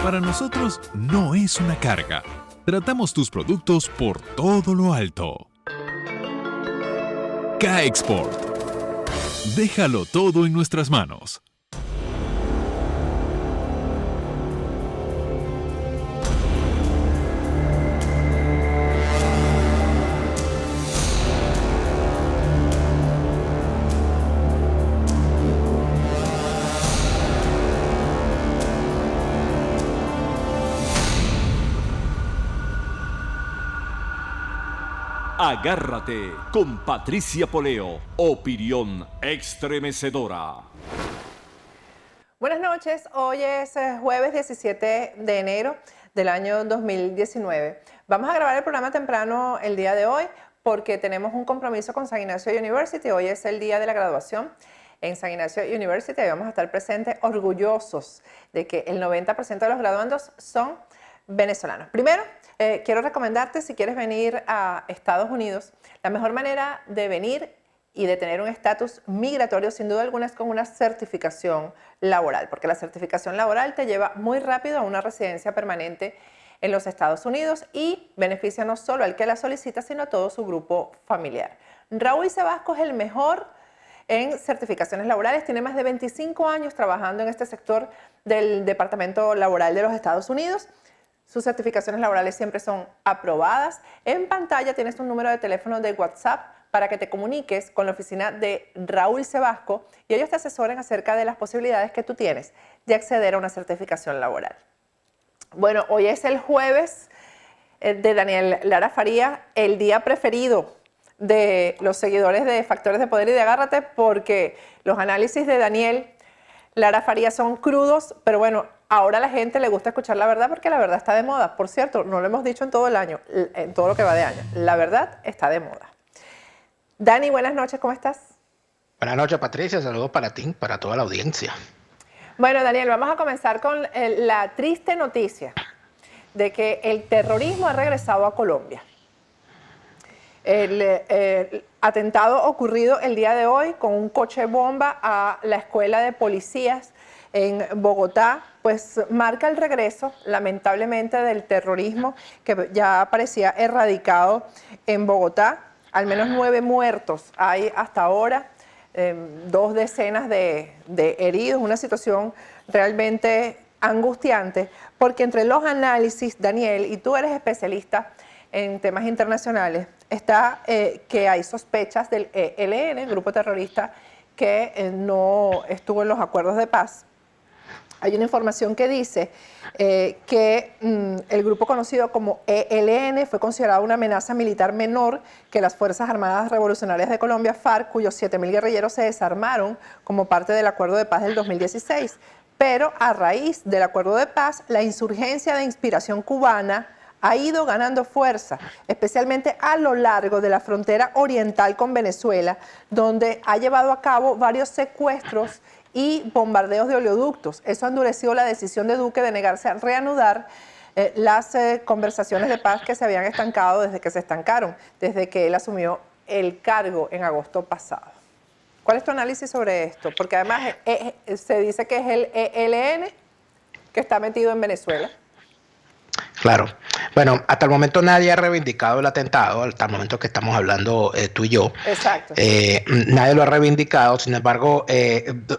Para nosotros no es una carga. Tratamos tus productos por todo lo alto. K-Export. Déjalo todo en nuestras manos. Agárrate con Patricia Poleo, opinión estremecedora. Buenas noches, hoy es jueves 17 de enero del año 2019. Vamos a grabar el programa temprano el día de hoy porque tenemos un compromiso con San Ignacio University. Hoy es el día de la graduación en San Ignacio University y vamos a estar presentes orgullosos de que el 90% de los graduandos son venezolanos. Primero, quiero recomendarte, si quieres venir a Estados Unidos, la mejor manera de venir y de tener un estatus migratorio, sin duda alguna, es con una certificación laboral, porque la certificación laboral te lleva muy rápido a una residencia permanente en los Estados Unidos y beneficia no solo al que la solicita, sino a todo su grupo familiar. Raúl Sebasco es el mejor en certificaciones laborales, tiene más de 25 años trabajando en este sector del Departamento Laboral de los Estados Unidos. Sus certificaciones laborales siempre son aprobadas. En pantalla tienes un número de teléfono de WhatsApp para que te comuniques con la oficina de Raúl Sebasco y ellos te asesoren acerca de las posibilidades que tú tienes de acceder a una certificación laboral. Bueno, hoy es el jueves de Daniel Lara Faría, el día preferido de los seguidores de Factores de Poder y de Agárrate, porque los análisis de Daniel Lara Faría son crudos, pero bueno, ahora a la gente le gusta escuchar la verdad porque la verdad está de moda. Por cierto, no lo hemos dicho en todo el año, en todo lo que va de año. La verdad está de moda. Dani, buenas noches, ¿cómo estás? Buenas noches, Patricia. Saludos para ti, para toda la audiencia. Bueno, Daniel, vamos a comenzar con la triste noticia de que el terrorismo ha regresado a Colombia. El atentado ocurrido el día de hoy con un coche bomba a la escuela de policías en Bogotá, pues marca el regreso, lamentablemente, del terrorismo que ya parecía erradicado en Bogotá. Al menos 9 muertos hay hasta ahora, 2 decenas de heridos, una situación realmente angustiante, porque entre los análisis, Daniel, y tú eres especialista en temas internacionales, está que hay sospechas del ELN, el grupo terrorista que no estuvo en los acuerdos de paz. Hay una información que dice que el grupo conocido como ELN fue considerado una amenaza militar menor que las Fuerzas Armadas Revolucionarias de Colombia, FARC, cuyos 7.000 guerrilleros se desarmaron como parte del Acuerdo de Paz del 2016. Pero a raíz del Acuerdo de Paz, la insurgencia de inspiración cubana ha ido ganando fuerza, especialmente a lo largo de la frontera oriental con Venezuela, donde ha llevado a cabo varios secuestros y bombardeos de oleoductos. Eso ha endurecido la decisión de Duque de negarse a reanudar las conversaciones de paz que se habían estancado desde que se estancaron, desde que él asumió el cargo en agosto pasado. ¿Cuál es tu análisis sobre esto? Porque además se dice que es el ELN que está metido en Venezuela. Claro. Bueno, hasta el momento nadie ha reivindicado el atentado, hasta el momento que estamos hablando tú y yo. Exacto. Nadie lo ha reivindicado, sin embargo,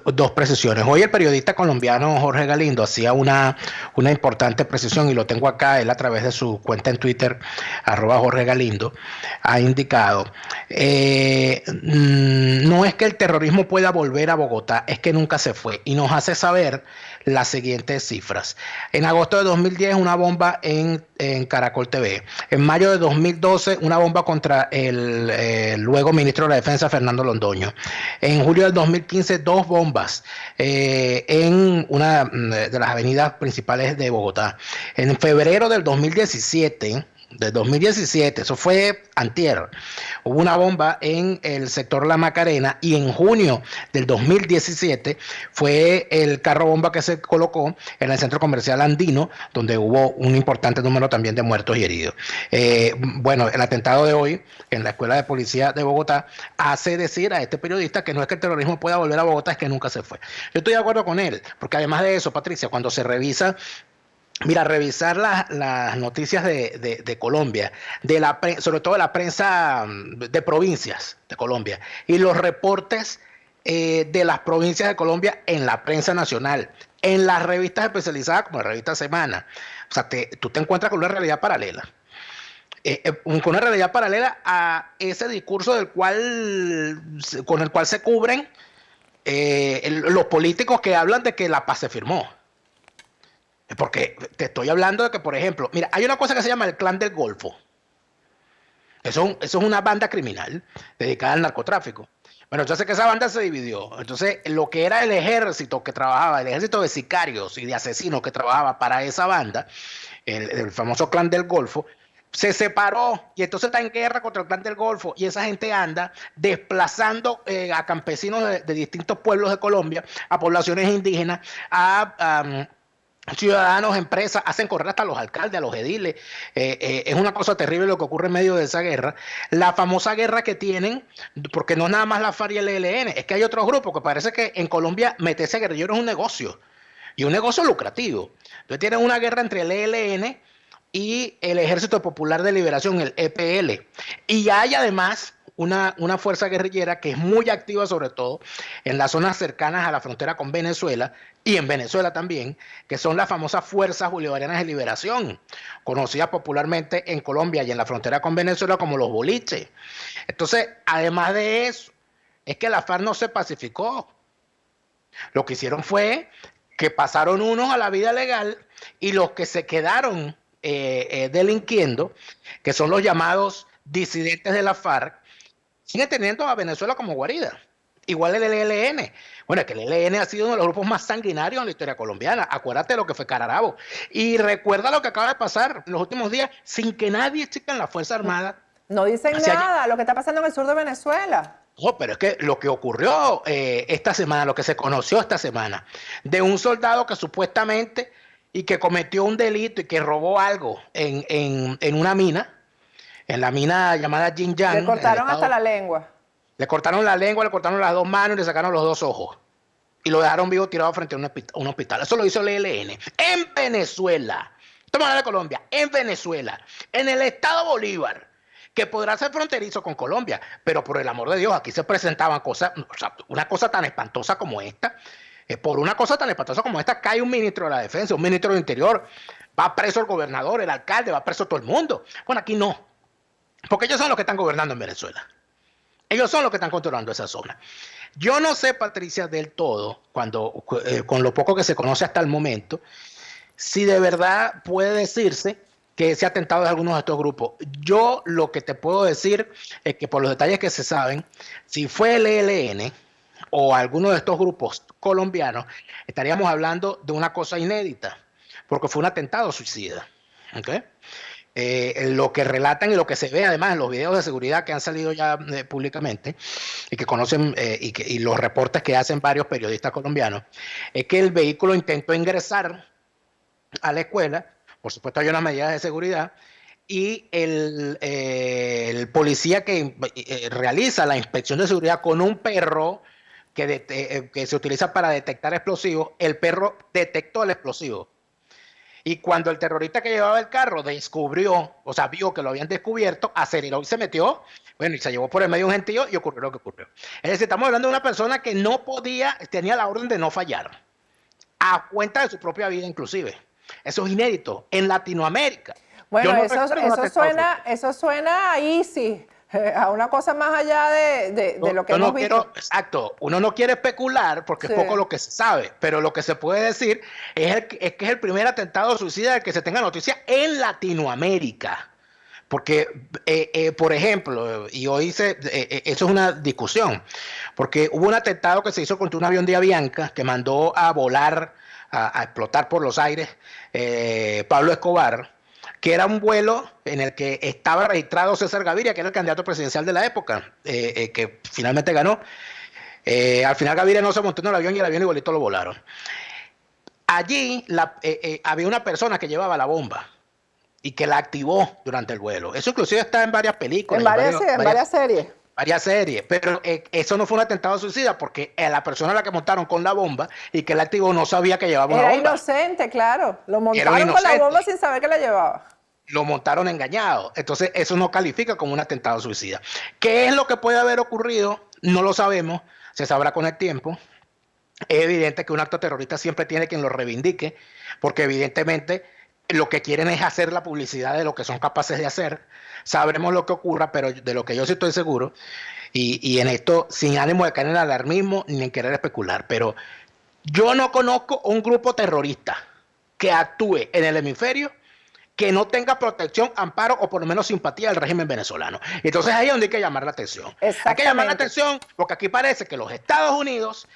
2 precisiones. Hoy el periodista colombiano Jorge Galindo hacía una importante precisión, y lo tengo acá, él a través de su cuenta en Twitter, @Jorge Galindo, ha indicado, no es que el terrorismo pueda volver a Bogotá, es que nunca se fue, y nos hace saber las siguientes cifras. En agosto de 2010, una bomba en Caracol TV. En mayo de 2012, una bomba contra el luego ministro de la Defensa, Fernando Londoño. En julio del 2015, 2 bombas en una de las avenidas principales de Bogotá. En febrero del 2017, eso fue antier, hubo una bomba en el sector La Macarena, y en junio del 2017 fue el carro bomba que se colocó en el centro comercial Andino, donde hubo un importante número también de muertos y heridos. Bueno, el atentado de hoy en la Escuela de Policía de Bogotá hace decir a este periodista que no es que el terrorismo pueda volver a Bogotá, es que nunca se fue. Yo estoy de acuerdo con él, porque además de eso, Patricia, cuando se revisa Mira, revisar las noticias de Colombia, sobre todo de la prensa de provincias de Colombia, y los reportes de las provincias de Colombia en la prensa nacional, en las revistas especializadas como la revista Semana. O sea, tú te encuentras con una realidad paralela. Con una realidad paralela a ese discurso con el cual se cubren los políticos que hablan de que la paz se firmó. Porque te estoy hablando de que, por ejemplo, mira, hay una cosa que se llama el Clan del Golfo. Eso es una banda criminal dedicada al narcotráfico. Bueno, entonces que esa banda se dividió. Entonces, lo que era el ejército que trabajaba, el ejército de sicarios y de asesinos que trabajaba para esa banda, el famoso Clan del Golfo, se separó y entonces está en guerra contra el Clan del Golfo y esa gente anda desplazando a campesinos de distintos pueblos de Colombia, a poblaciones indígenas, a ciudadanos, empresas, hacen correr hasta los alcaldes, a los ediles. Es una cosa terrible lo que ocurre en medio de esa guerra. La famosa guerra que tienen, porque no es nada más la FARC y el ELN, es que hay otros grupos que parece que en Colombia meterse a guerrillero es un negocio, y un negocio lucrativo. Entonces tienen una guerra entre el ELN y el Ejército Popular de Liberación, el EPL. Y hay además una fuerza guerrillera que es muy activa, sobre todo en las zonas cercanas a la frontera con Venezuela y en Venezuela también, que son las famosas Fuerzas Bolivarianas de Liberación, conocidas popularmente en Colombia y en la frontera con Venezuela como los boliches. Entonces, además de eso, es que la FARC no se pacificó. Lo que hicieron fue que pasaron unos a la vida legal y los que se quedaron delinquiendo, que son los llamados disidentes de la FARC, sigue teniendo a Venezuela como guarida. Igual el ELN. Bueno, es que el ELN ha sido uno de los grupos más sanguinarios en la historia colombiana. Acuérdate de lo que fue Cararabo. Y recuerda lo que acaba de pasar en los últimos días, sin que nadie chica en la Fuerza Armada. No dicen nada, lo que está pasando en el sur de Venezuela. No, pero es que lo que ocurrió esta semana, lo que se conoció esta semana, de un soldado que supuestamente y que cometió un delito y que robó algo en una mina, en la mina llamada Xinjiang. Le cortaron hasta la lengua. Le cortaron la lengua, le cortaron las dos manos y le sacaron los dos ojos. Y lo dejaron vivo tirado frente a un hospital. Eso lo hizo el ELN. En Venezuela. Estamos hablando de Colombia. En Venezuela. En el estado Bolívar. Que podrá ser fronterizo con Colombia. Pero por el amor de Dios, aquí se presentaban cosas. O sea, una cosa tan espantosa como esta. Por una cosa tan espantosa como esta, cae un ministro de la Defensa, un ministro del Interior. Va preso el gobernador, el alcalde, va preso todo el mundo. Bueno, aquí no. Porque ellos son los que están gobernando en Venezuela. Ellos son los que están controlando esa zona. Yo no sé, Patricia, del todo, con lo poco que se conoce hasta el momento, si de verdad puede decirse que ese atentado es de algunos de estos grupos. Yo lo que te puedo decir es que por los detalles que se saben, si fue el ELN o alguno de estos grupos colombianos, estaríamos hablando de una cosa inédita, porque fue un atentado suicida. ¿Okay? Lo que relatan y lo que se ve además en los videos de seguridad que han salido ya públicamente y que conocen y los reportes que hacen varios periodistas colombianos, es que el vehículo intentó ingresar a la escuela, por supuesto hay unas medidas de seguridad, y el policía que realiza la inspección de seguridad con un perro que se utiliza para detectar explosivos, el perro detectó el explosivo. Y cuando el terrorista que llevaba el carro descubrió, o sea, vio que lo habían descubierto, aceleró y se metió, bueno, y se llevó por el medio un gentío y ocurrió lo que ocurrió. Es decir, estamos hablando de una persona que no podía, tenía la orden de no fallar, a cuenta de su propia vida inclusive. Eso es inédito en Latinoamérica. Bueno, eso suena a ISIS. A una cosa más allá de lo que hemos visto. Exacto, uno no quiere especular porque es poco lo que se sabe, pero lo que se puede decir es que es el primer atentado suicida del que se tenga noticia en Latinoamérica. Porque, por ejemplo, y hoy eso es una discusión, porque hubo un atentado que se hizo contra un avión de Avianca que mandó a volar, a explotar por los aires Pablo Escobar, que era un vuelo en el que estaba registrado César Gaviria, que era el candidato presidencial de la época, que finalmente ganó. Al final Gaviria no se montó en el avión y el avión igualito lo volaron. Allí había una persona que llevaba la bomba y que la activó durante el vuelo. Eso inclusive está en varias películas. En varias series. varias series, pero eso no fue un atentado suicida porque la persona a la que montaron con la bomba y que la activó no sabía que llevaba una Era bomba. inocente, claro. Lo Era un montaron con la bomba inocente. sin saber que la llevaba. Lo montaron engañado. Entonces, eso no califica como un atentado suicida. ¿Qué es lo que puede haber ocurrido? No lo sabemos, se sabrá con el tiempo. Es evidente que un acto terrorista siempre tiene quien lo reivindique, porque evidentemente lo que quieren es hacer la publicidad de lo que son capaces de hacer. Sabremos lo que ocurra, pero de lo que yo sí estoy seguro, y en esto sin ánimo de caer en el alarmismo ni en querer especular, pero yo no conozco un grupo terrorista que actúe en el hemisferio que no tenga protección, amparo o por lo menos simpatía del régimen venezolano. Y entonces ahí es donde hay que llamar la atención. Hay que llamar la atención porque aquí parece que los Estados Unidos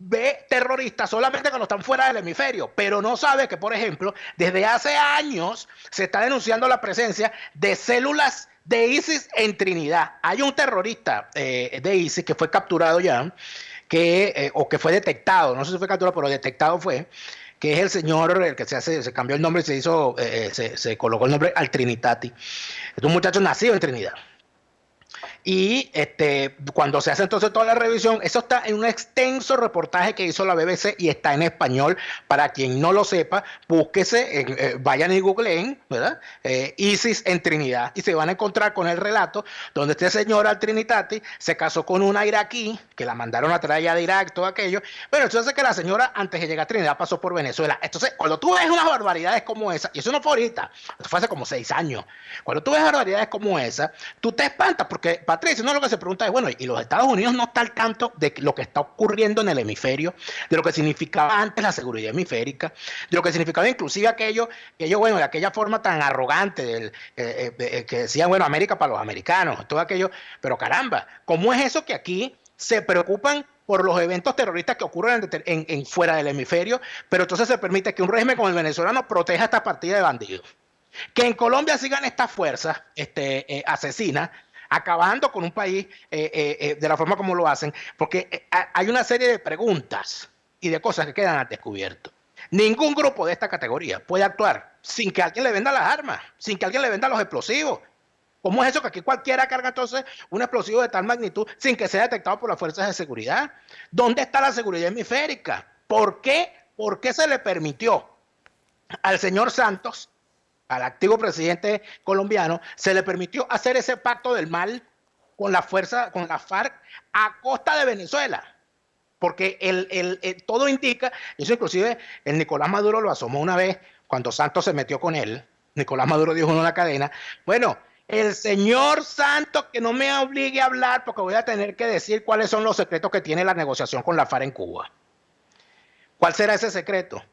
ve terroristas solamente cuando están fuera del hemisferio, pero no sabe que, por ejemplo, desde hace años se está denunciando la presencia de células de ISIS en Trinidad. Hay un terrorista de ISIS que fue capturado ya, o que fue detectado, no sé si fue capturado, pero detectado fue, que es el señor, el que se cambió el nombre y se colocó el nombre al Trinitati. Es un muchacho nacido en Trinidad. Y cuando se hace entonces toda la revisión, eso está en un extenso reportaje que hizo la BBC y está en español. Para quien no lo sepa, búsquese, vayan y googleen, ¿verdad? ISIS en Trinidad y se van a encontrar con el relato donde este señor al Trinitati se casó con una iraquí que la mandaron a traer ya de Irak, todo aquello. Pero eso hace que la señora antes de llegar a Trinidad pasó por Venezuela. Entonces, cuando tú ves unas barbaridades como esa, y eso no fue ahorita, esto fue hace como 6 años, cuando tú ves barbaridades como esa, tú te espantas porque Patricio, no, lo que se pregunta es, bueno, ¿y los Estados Unidos no está al tanto de lo que está ocurriendo en el hemisferio, de lo que significaba antes la seguridad hemisférica, de lo que significaba inclusive aquello, bueno, de aquella forma tan arrogante que decían, bueno, América para los americanos, todo aquello, pero caramba, ¿cómo es eso que aquí se preocupan por los eventos terroristas que ocurren en fuera del hemisferio, pero entonces se permite que un régimen como el venezolano proteja esta partida de bandidos? Que en Colombia sigan estas fuerzas asesinas, acabando con un país de la forma como lo hacen, porque hay una serie de preguntas y de cosas que quedan al descubierto. Ningún grupo de esta categoría puede actuar sin que alguien le venda las armas, sin que alguien le venda los explosivos. ¿Cómo es eso que aquí cualquiera carga entonces un explosivo de tal magnitud sin que sea detectado por las fuerzas de seguridad? ¿Dónde está la seguridad hemisférica? ¿Por qué? ¿Por qué se le permitió al señor Santos, al activo presidente colombiano, se le permitió hacer ese pacto del mal con la fuerza, con la FARC, a costa de Venezuela? Porque todo indica, eso inclusive el Nicolás Maduro lo asomó una vez cuando Santos se metió con él. Nicolás Maduro dijo en una cadena, bueno, el señor Santos que no me obligue a hablar porque voy a tener que decir cuáles son los secretos que tiene la negociación con la FARC en Cuba. ¿Cuál será ese secreto?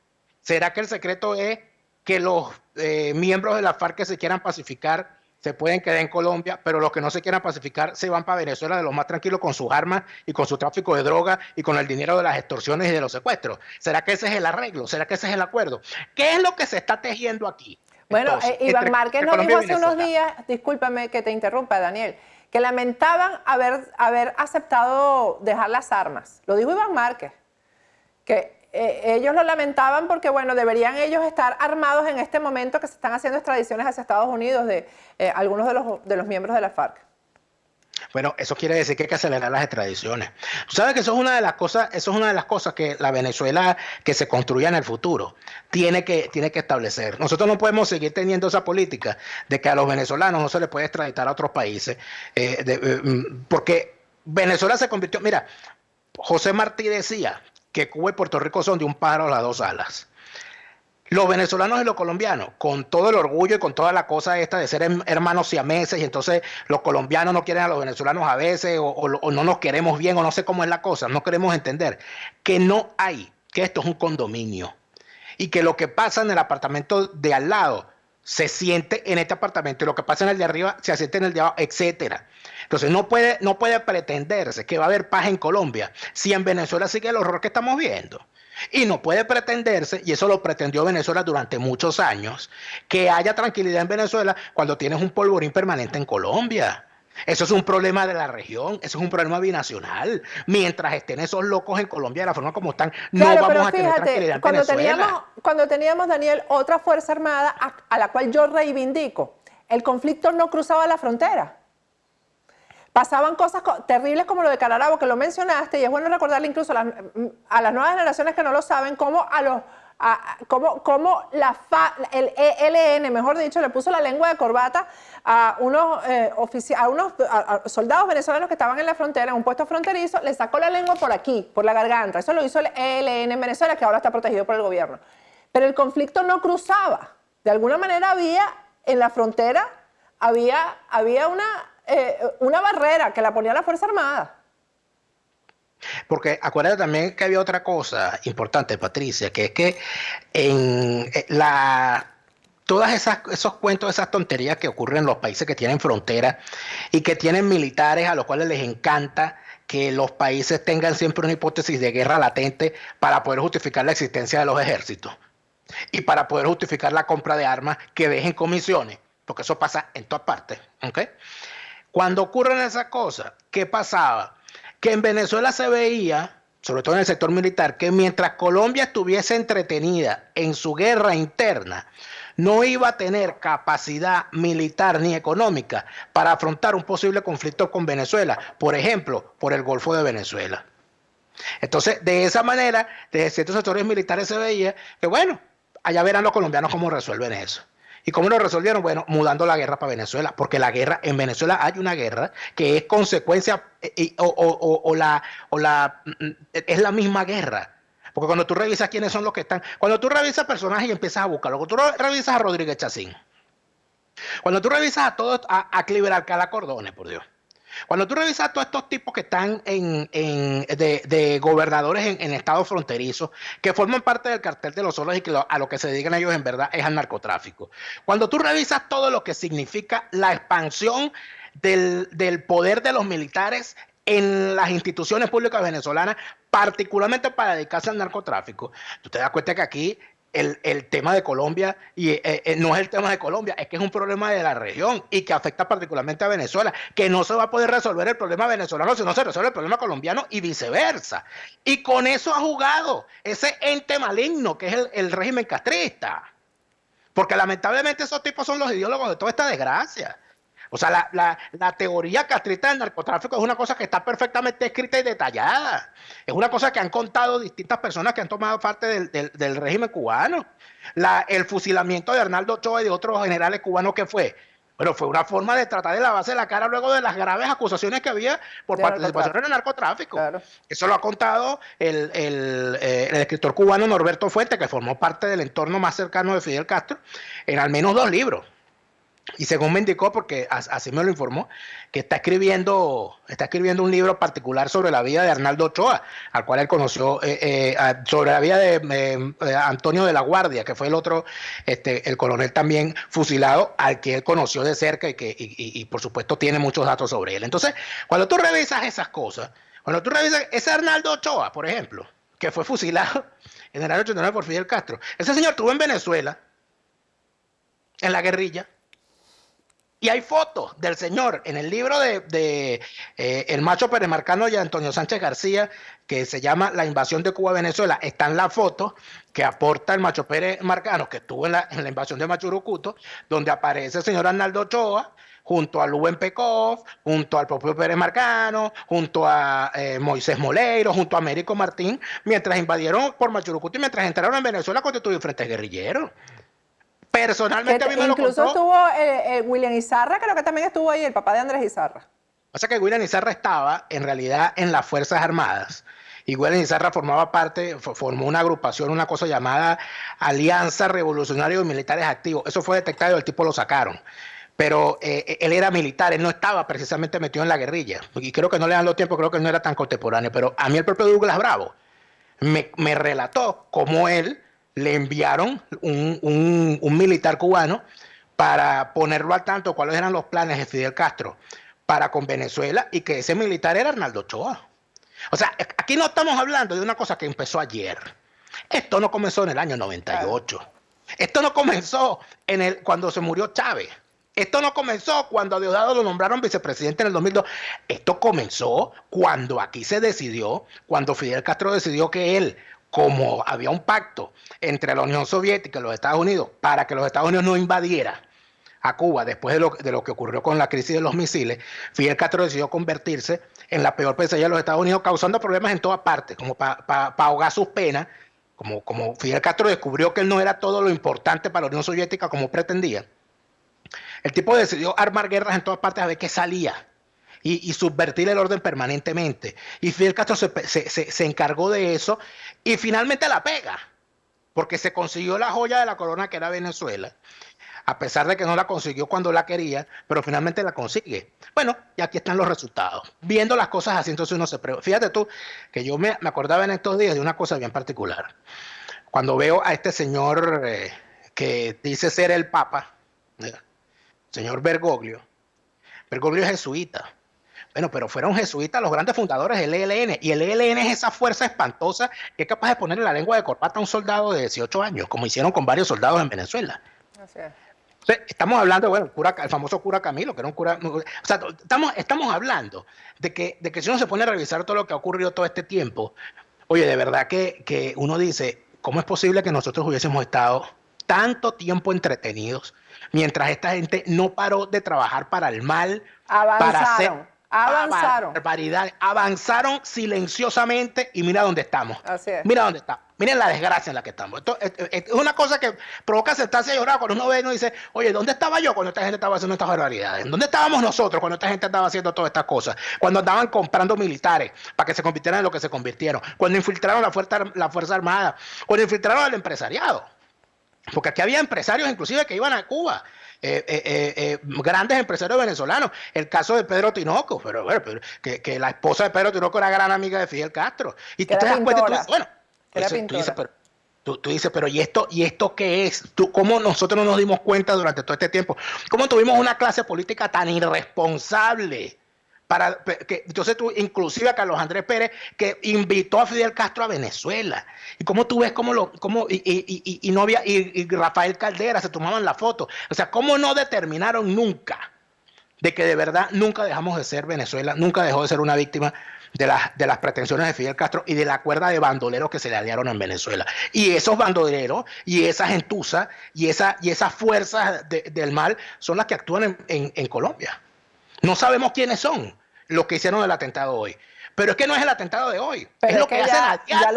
¿Será que el secreto es que los miembros de la FARC que se quieran pacificar se pueden quedar en Colombia, pero los que no se quieran pacificar se van para Venezuela de los más tranquilos con sus armas y con su tráfico de droga y con el dinero de las extorsiones y de los secuestros? ¿Será que ese es el arreglo? ¿Será que ese es el acuerdo? ¿Qué es lo que se está tejiendo aquí? Bueno, Entonces, Iván Márquez nos dijo hace unos Venezuela. días, discúlpame que te interrumpa, Daniel, que lamentaban haber aceptado dejar las armas. Lo dijo Iván Márquez, que ellos lo lamentaban porque, bueno, deberían ellos estar armados en este momento que se están haciendo extradiciones hacia Estados Unidos de algunos de los miembros de la FARC. Bueno, eso quiere decir que hay que acelerar las extradiciones. Tú sabes que eso es una de las cosas que la Venezuela que se construya en el futuro tiene que establecer. Nosotros no podemos seguir teniendo esa política de que a los venezolanos no se les puede extraditar a otros países, porque Venezuela se convirtió, mira, José Martí decía que Cuba y Puerto Rico son de un pájaro a las 2 alas. Los venezolanos y los colombianos, con todo el orgullo y con toda la cosa esta de ser hermanos siameses, y entonces los colombianos no quieren a los venezolanos a veces, o no nos queremos bien, o no sé cómo es la cosa, no queremos entender que no hay, que esto es un condominio, y que lo que pasa en el apartamento de al lado se siente en este apartamento, y lo que pasa en el de arriba se siente en el de abajo, etcétera. Entonces no puede pretenderse que va a haber paz en Colombia si en Venezuela sigue el horror que estamos viendo. Y no puede pretenderse, y eso lo pretendió Venezuela durante muchos años, que haya tranquilidad en Venezuela cuando tienes un polvorín permanente en Colombia. Eso es un problema de la región, eso es un problema binacional. Mientras estén esos locos en Colombia de la forma como están, no Claro, vamos a tener tranquilidad en Venezuela. Cuando teníamos, Daniel, otra Fuerza Armada a la cual yo reivindico, el conflicto no cruzaba la frontera. pasaban cosas terribles como lo de Cararabo, que lo mencionaste, y es bueno recordarle incluso a las nuevas generaciones que no lo saben, cómo el ELN, mejor dicho, le puso la lengua de corbata a unos soldados venezolanos que estaban en la frontera, en un puesto fronterizo, le sacó la lengua por aquí, por la garganta. Eso lo hizo el ELN en Venezuela, que ahora está protegido por el gobierno. Pero el conflicto no cruzaba. De alguna manera en la frontera había una barrera que la ponía la Fuerza Armada. Porque acuérdate también que había otra cosa importante, Patricia, que es que todas esos cuentos, esas tonterías que ocurren en los países que tienen frontera y que tienen militares a los cuales les encanta que los países tengan siempre una hipótesis de guerra latente para poder justificar la existencia de los ejércitos y para poder justificar la compra de armas que dejen comisiones, porque eso pasa en todas partes, ¿okay? Cuando ocurren esas cosas, ¿qué pasaba? Que en Venezuela se veía, sobre todo en el sector militar, que mientras Colombia estuviese entretenida en su guerra interna, no iba a tener capacidad militar ni económica para afrontar un posible conflicto con Venezuela, por ejemplo, por el Golfo de Venezuela. Entonces, de esa manera, desde ciertos sectores militares se veía que, bueno, allá verán los colombianos cómo resuelven eso. ¿Y cómo lo resolvieron? Bueno, mudando la guerra para Venezuela, porque la guerra, en Venezuela hay una guerra que es consecuencia es la misma guerra. Porque cuando tú revisas quiénes son los que están, cuando tú revisas personajes y empiezas a buscarlo, cuando tú revisas a Rodríguez Chacín, cuando tú revisas a Cliver Alcalá Cordones, por Dios, cuando tú revisas a todos estos tipos que están de gobernadores en estados fronterizos, que forman parte del cartel de los solos y que a lo que se dedican ellos en verdad es al narcotráfico. Cuando tú revisas todo lo que significa la expansión del poder de los militares en las instituciones públicas venezolanas, particularmente para dedicarse al narcotráfico, tú te das cuenta que aquí el tema de Colombia no es el tema de Colombia, es que es un problema de la región y que afecta particularmente a Venezuela, que no se va a poder resolver el problema venezolano si no se resuelve el problema colombiano y viceversa. Y con eso ha jugado ese ente maligno que es el régimen castrista, porque lamentablemente esos tipos son los ideólogos de toda esta desgracia. O sea, la teoría castrista del narcotráfico es una cosa que está perfectamente escrita y detallada. Es una cosa que han contado distintas personas que han tomado parte del régimen cubano. El fusilamiento de Arnaldo Ochoa y de otros generales cubanos, ¿qué fue? Bueno, fue una forma de tratar de lavarse la cara luego de las graves acusaciones que había por participación en el narcotráfico. Claro. Eso lo ha contado el escritor cubano Norberto Fuentes, que formó parte del entorno más cercano de Fidel Castro, en al menos 2 libros. Y según me indicó, porque así me lo informó, que está escribiendo un libro particular sobre la vida de Arnaldo Ochoa, al cual él conoció, sobre la vida de Antonio de la Guardia, que fue el otro, el coronel también fusilado, al que él conoció de cerca y por supuesto tiene muchos datos sobre él. Entonces, cuando tú revisas esas cosas, cuando tú revisas ese Arnaldo Ochoa, por ejemplo, que fue fusilado en el año 89 por Fidel Castro, ese señor estuvo en Venezuela, en la guerrilla. Y hay fotos del señor en el libro de el Macho Pérez Marcano y Antonio Sánchez García, que se llama La invasión de Cuba a Venezuela. Están las fotos que aporta el Macho Pérez Marcano, que estuvo en la invasión de Machurucuto, donde aparece el señor Arnaldo Ochoa, junto a Luen Pekov, junto al propio Pérez Marcano, junto a Moisés Moleiro, junto a Américo Martín, mientras invadieron por Machurucuto y mientras entraron en Venezuela constituyó frente guerrillero. Personalmente a mí me lo contó. Incluso estuvo William Izarra, creo que también estuvo ahí, el papá de Andrés Izarra. O sea que William Izarra estaba en realidad en las Fuerzas Armadas. Y William Izarra formó una agrupación, una cosa llamada Alianza Revolucionarios y Militares Activos. Eso fue detectado y el tipo lo sacaron. Pero él era militar, él no estaba precisamente metido en la guerrilla. Y creo que no le dan los tiempos, creo que él no era tan contemporáneo. Pero a mí el propio Douglas Bravo me relató cómo él le enviaron un militar cubano para ponerlo al tanto de cuáles eran los planes de Fidel Castro para con Venezuela y que ese militar era Arnaldo Ochoa. O sea, aquí no estamos hablando de una cosa que empezó ayer. Esto no comenzó en el año 98. Esto no comenzó cuando se murió Chávez. Esto no comenzó cuando a Diosdado lo nombraron vicepresidente en el 2002. Esto comenzó cuando aquí se decidió, cuando Fidel Castro decidió que él, como había un pacto entre la Unión Soviética y los Estados Unidos para que los Estados Unidos no invadiera a Cuba después de lo que ocurrió con la crisis de los misiles, Fidel Castro decidió convertirse en la peor pesadilla de los Estados Unidos, causando problemas en todas partes, como para ahogar sus penas, como Fidel Castro descubrió que él no era todo lo importante para la Unión Soviética como pretendía. El tipo decidió armar guerras en todas partes a ver qué salía y subvertir el orden permanentemente. Y Fidel Castro se encargó de eso y finalmente la pega, porque se consiguió la joya de la corona que era Venezuela, a pesar de que no la consiguió cuando la quería, pero finalmente la consigue. Bueno, y aquí están los resultados. Viendo las cosas así, entonces uno se pregunta. Fíjate tú, que yo me acordaba en estos días de una cosa bien particular. Cuando veo a este señor que dice ser el Papa, señor Bergoglio. Bergoglio es jesuita. Bueno, pero fueron jesuitas los grandes fundadores del ELN. Y el ELN es esa fuerza espantosa que es capaz de ponerle la lengua de corbata a un soldado de 18 años, como hicieron con varios soldados en Venezuela. Así es. Entonces, estamos hablando, bueno, el famoso cura Camilo, que era un cura. O sea, estamos hablando de que si uno se pone a revisar todo lo que ha ocurrido todo este tiempo, oye, de verdad que uno dice, ¿cómo es posible que nosotros hubiésemos estado tanto tiempo entretenidos mientras esta gente no paró de trabajar para el mal, para hacer barbaridades? Avanzaron silenciosamente y mira dónde estamos. Así es. Mira dónde estamos. Miren la desgracia en la que estamos. Esto es una cosa que provoca sentarse a llorar cuando uno ve y uno dice, oye, ¿dónde estaba yo cuando esta gente estaba haciendo estas barbaridades? ¿Dónde estábamos nosotros cuando esta gente estaba haciendo todas estas cosas? Cuando andaban comprando militares para que se convirtieran en lo que se convirtieron. Cuando infiltraron la Fuerza Armada. Cuando infiltraron al empresariado. Porque aquí había empresarios inclusive que iban a Cuba. Grandes empresarios venezolanos. El caso de Pedro Tinoco, pero que la esposa de Pedro Tinoco era gran amiga de Fidel Castro. Y tú te das cuenta, tú dices, pero ¿y esto qué es? ¿Cómo nosotros no nos dimos cuenta durante todo este tiempo? ¿Cómo tuvimos una clase política tan irresponsable? Entonces tú, inclusive a Carlos Andrés Pérez, que invitó a Fidel Castro a Venezuela. Y cómo tú ves y Rafael Caldera se tomaban la foto. O sea, cómo no determinaron nunca de que de verdad nunca dejamos de ser Venezuela, nunca dejó de ser una víctima de las pretensiones de Fidel Castro y de la cuerda de bandoleros que se le aliaron en Venezuela. Y esos bandoleros y esa gentuza y esas fuerzas del mal son las que actúan en Colombia. No sabemos quiénes son los que hicieron el atentado hoy. Pero es que no es el atentado de hoy. Pero es lo que hacen a ya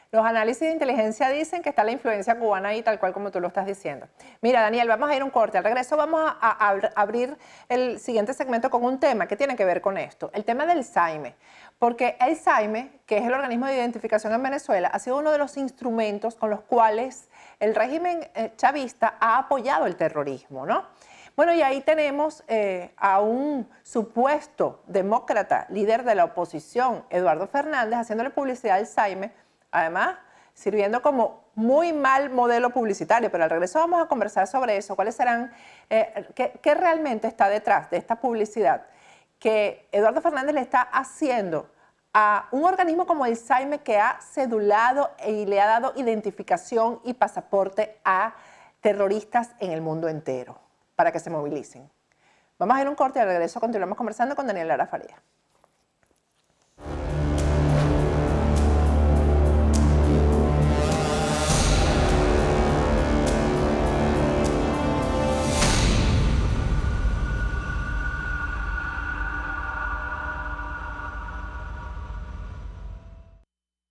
los análisis de inteligencia dicen que está la influencia cubana ahí, tal cual como tú lo estás diciendo. Mira, Daniel, vamos a ir a un corte. Al regreso vamos a abrir el siguiente segmento con un tema que tiene que ver con esto. El tema del SAIME. Porque el SAIME, que es el organismo de identificación en Venezuela, ha sido uno de los instrumentos con los cuales el régimen chavista ha apoyado el terrorismo, ¿no? Bueno, y ahí tenemos a un supuesto demócrata, líder de la oposición, Eduardo Fernández, haciéndole publicidad al SAIME, además sirviendo como muy mal modelo publicitario. Pero al regreso vamos a conversar sobre eso, cuáles serán, qué realmente está detrás de esta publicidad que Eduardo Fernández le está haciendo a un organismo como el SAIME, que ha cedulado y le ha dado identificación y pasaporte a terroristas en el mundo entero, para que se movilicen. Vamos a ir a un corte y al regreso continuamos conversando con Daniel Lara Faría.